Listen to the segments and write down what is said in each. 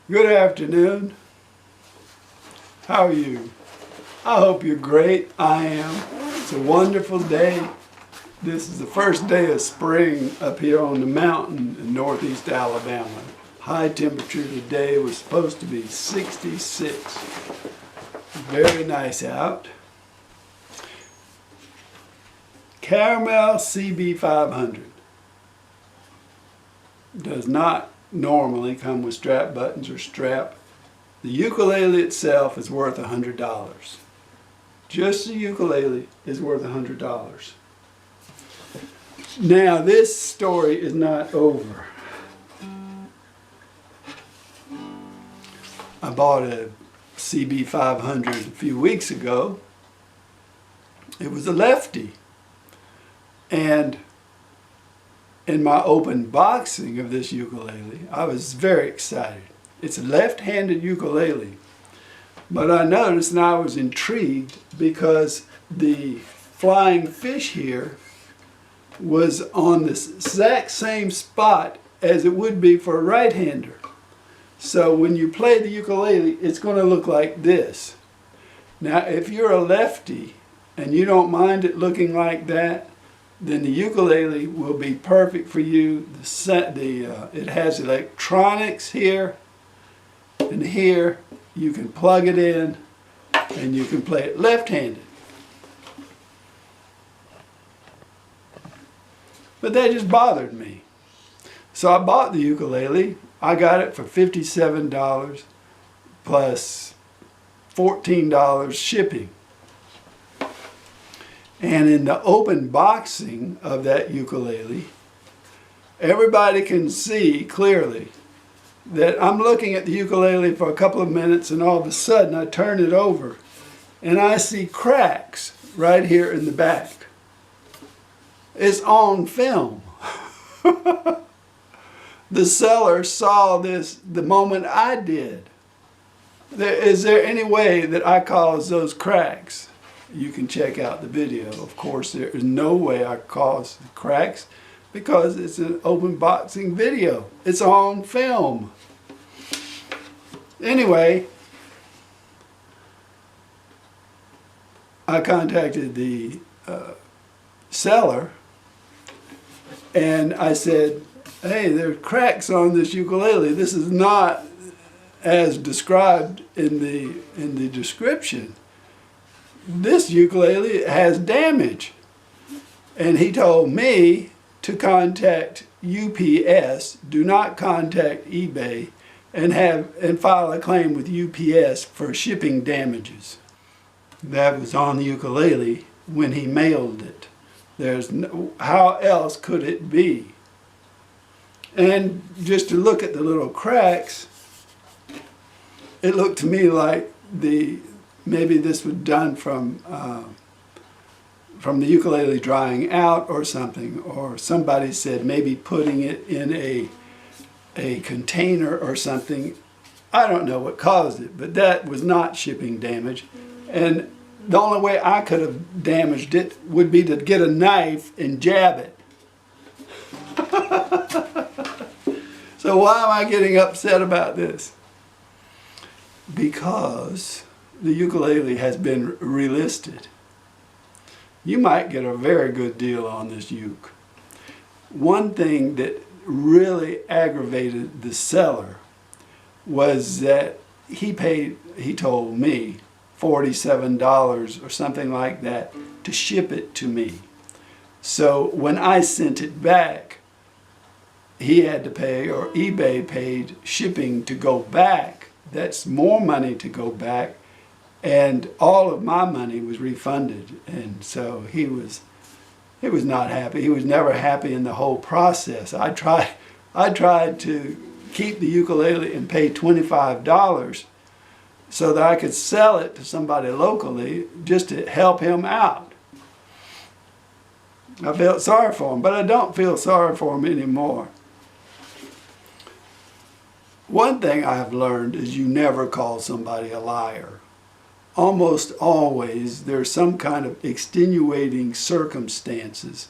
Good afternoon. How are you? I hope you're great. I am. It's a wonderful day. This is the first day of spring up here on the mountain in northeast Alabama. High temperature today was supposed to be 66. Very nice out. Caramel CB500 does not normally come with strap buttons or strap. The ukulele itself is worth $100. Just the ukulele is worth $100. Now this story is not over. I bought a CB500 a few weeks ago. It was a lefty. And in my open boxing of this ukulele, I was very excited. It's a left-handed ukulele. But I noticed and I was intrigued because the flying fish here was on the exact same spot as it would be for a right-hander. So when you play the ukulele, it's going to look like this. Now, if you're a lefty and you don't mind it looking like that, then the ukulele will be perfect for you. It has electronics here, and here you can plug it in and you can play it left-handed. But that just bothered me. So I bought the ukulele. I got it for $57 plus $14 shipping. And in the open boxing of that ukulele, everybody can see clearly that I'm looking at the ukulele for a couple of minutes and all of a sudden I turn it over and I see cracks right here in the back. It's on film. The seller saw this the moment I did. Is there any way that I caused those cracks? You can check out the video. Of course, there is no way I caused the cracks because it's an open boxing video. It's on film. Anyway, I contacted the seller and I said, hey, there are cracks on this ukulele. This is not as described in the description. This ukulele has damage. And he told me to contact UPS, do not contact eBay, and file a claim with UPS for shipping damages. That was on the ukulele when he mailed it. How else could it be? And just to look at the little cracks, it looked to me like maybe this was done from the ukulele drying out or something, or somebody said maybe putting it in a container or something. I don't know what caused it, but that was not shipping damage. And the only way I could have damaged it would be to get a knife and jab it. So why am I getting upset about this? Because the ukulele has been relisted. You might get a very good deal on this uke. One thing that really aggravated the seller was that he told me, $47 or something like that to ship it to me. So when I sent it back, he had to pay, or eBay paid shipping to go back. That's more money to go back, and all of my money was refunded. And so he was not happy. He was never happy in the whole process. I tried to keep the ukulele and pay $25 so that I could sell it to somebody locally just to help him out. I felt sorry for him, but I don't feel sorry for him anymore. One thing I've learned is you never call somebody a liar. Almost always there's some kind of extenuating circumstances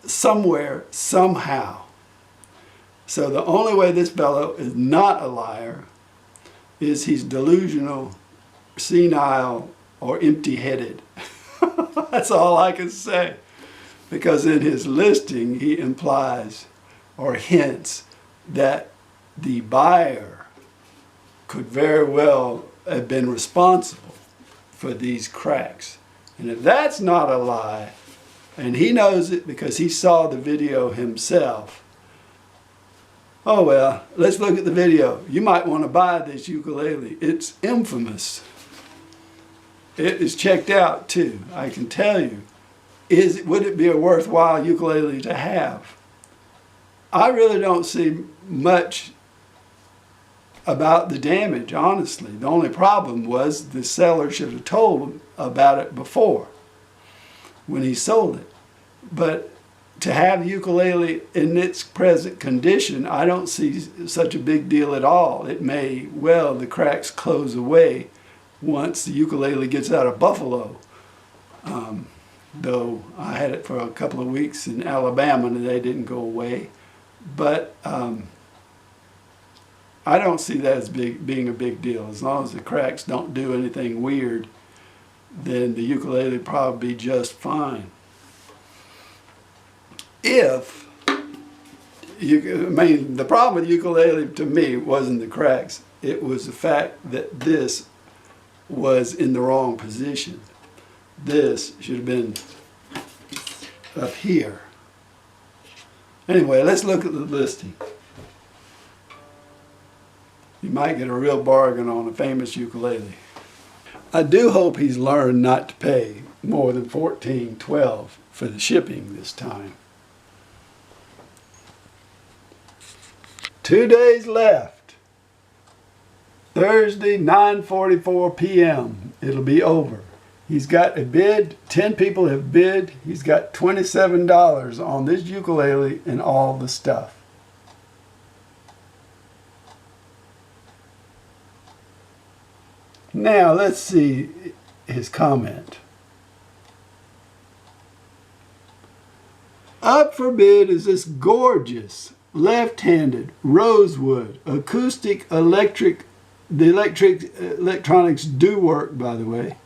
somewhere, somehow. So the only way this fellow is not a liar is he's delusional, senile, or empty-headed. That's all I can say. Because in his listing, he implies or hints that the buyer could very well have been responsible for these cracks. And if that's not a lie, and he knows it because he saw the video himself, oh well, let's look at the video. You might want to buy this ukulele. It's infamous. It is checked out too, I can tell you. Would it be a worthwhile ukulele to have? I really don't see much about the damage, honestly. The only problem was the seller should have told him about it before, when he sold it. But to have the ukulele in its present condition, I don't see such a big deal at all. It may well, the cracks close away once the ukulele gets out of Buffalo. Though I had it for a couple of weeks in Alabama and they didn't go away. But I don't see that as being a big deal. As long as the cracks don't do anything weird, then the ukulele will probably be just fine. The problem with ukulele to me wasn't the cracks. It was the fact that this was in the wrong position. This should have been up here. Anyway, let's look at the listing. You might get a real bargain on a famous ukulele. I do hope he's learned not to pay more than $14.12 for the shipping this time. 2 days left. Thursday, 9:44 p.m. It'll be over. He's got a bid. 10 people have bid. He's got $27 on this ukulele and all the stuff. Now let's see his comment. Up for bid is this gorgeous left-handed Rosewood Acoustic-Electric. The electronics do work, by the way.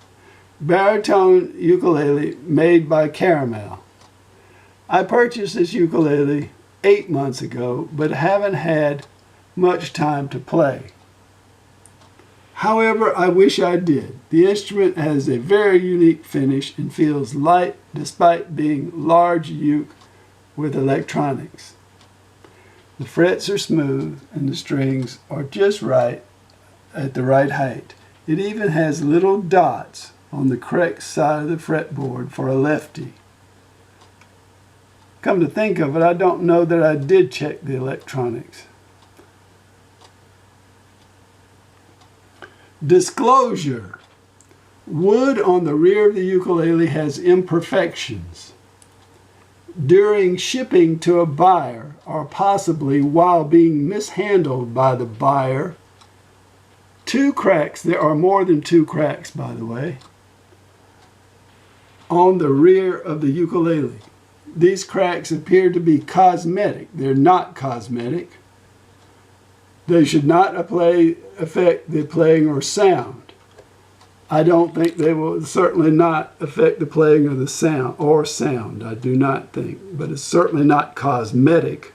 Baritone ukulele made by Caramel. I purchased this ukulele 8 months ago, but haven't had much time to play. However, I wish I did. The instrument has a very unique finish and feels light despite being large uke with electronics. The frets are smooth and the strings are just right at the right height. It even has little dots on the correct side of the fretboard for a lefty. Come to think of it, I don't know that I did check the electronics. Disclosure. Wood on the rear of the ukulele has imperfections. During shipping to a buyer, or possibly while being mishandled by the buyer, 2 cracks, there are more than 2 cracks by the way, on the rear of the ukulele. These cracks appear to be cosmetic. They're not cosmetic. They should not affect the playing or sound. I don't think they will certainly not affect the playing of the sound, I do not think, but it's certainly not cosmetic.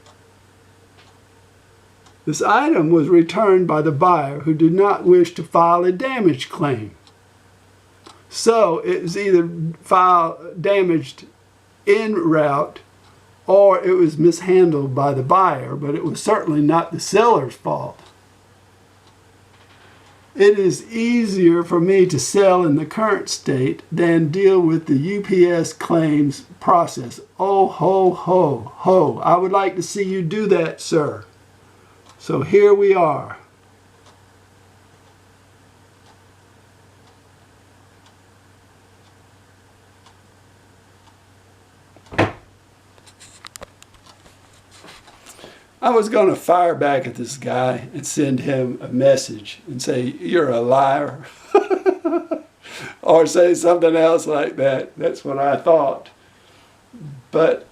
This item was returned by the buyer who did not wish to file a damage claim. So it was either damaged en route or it was mishandled by the buyer, but it was certainly not the seller's fault. It is easier for me to sell in the current state than deal with the UPS claims process. Oh, ho, ho, ho. I would like to see you do that, sir. So here we are. I was going to fire back at this guy and send him a message and say, "You're a liar," or say something else like that. That's what I thought. But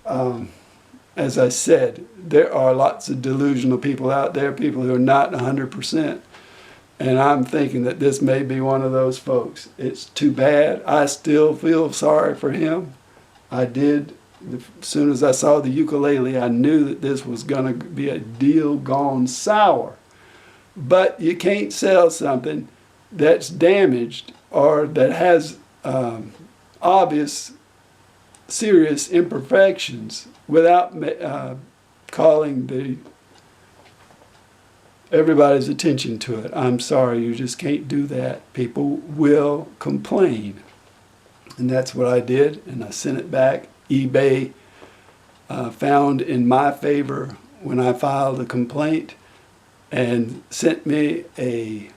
as I said, there are lots of delusional people out there, people who are not 100%. And I'm thinking that this may be one of those folks. It's too bad. I still feel sorry for him. I did. As soon as I saw the ukulele, I knew that this was going to be a deal gone sour. But you can't sell something that's damaged or that has obvious, serious imperfections without calling everybody's attention to it. I'm sorry, you just can't do that. People will complain. And that's what I did, and I sent it back. eBay found in my favor when I filed a complaint and sent me a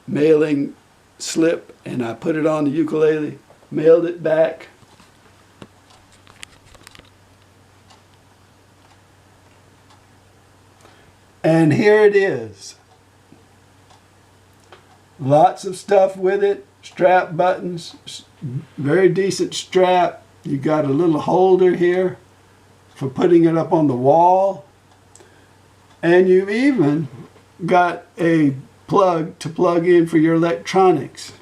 mailing slip, and I put it on the ukulele, mailed it back. And here it is. Lots of stuff with it. Strap buttons, very decent strap. You got a little holder here for putting it up on the wall. And you've even got a plug to plug in for your electronics.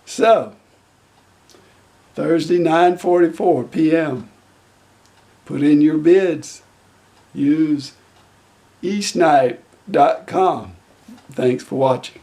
So, Thursday, 9:44 p.m. Put in your bids. Use esnipe.com. Thanks for watching.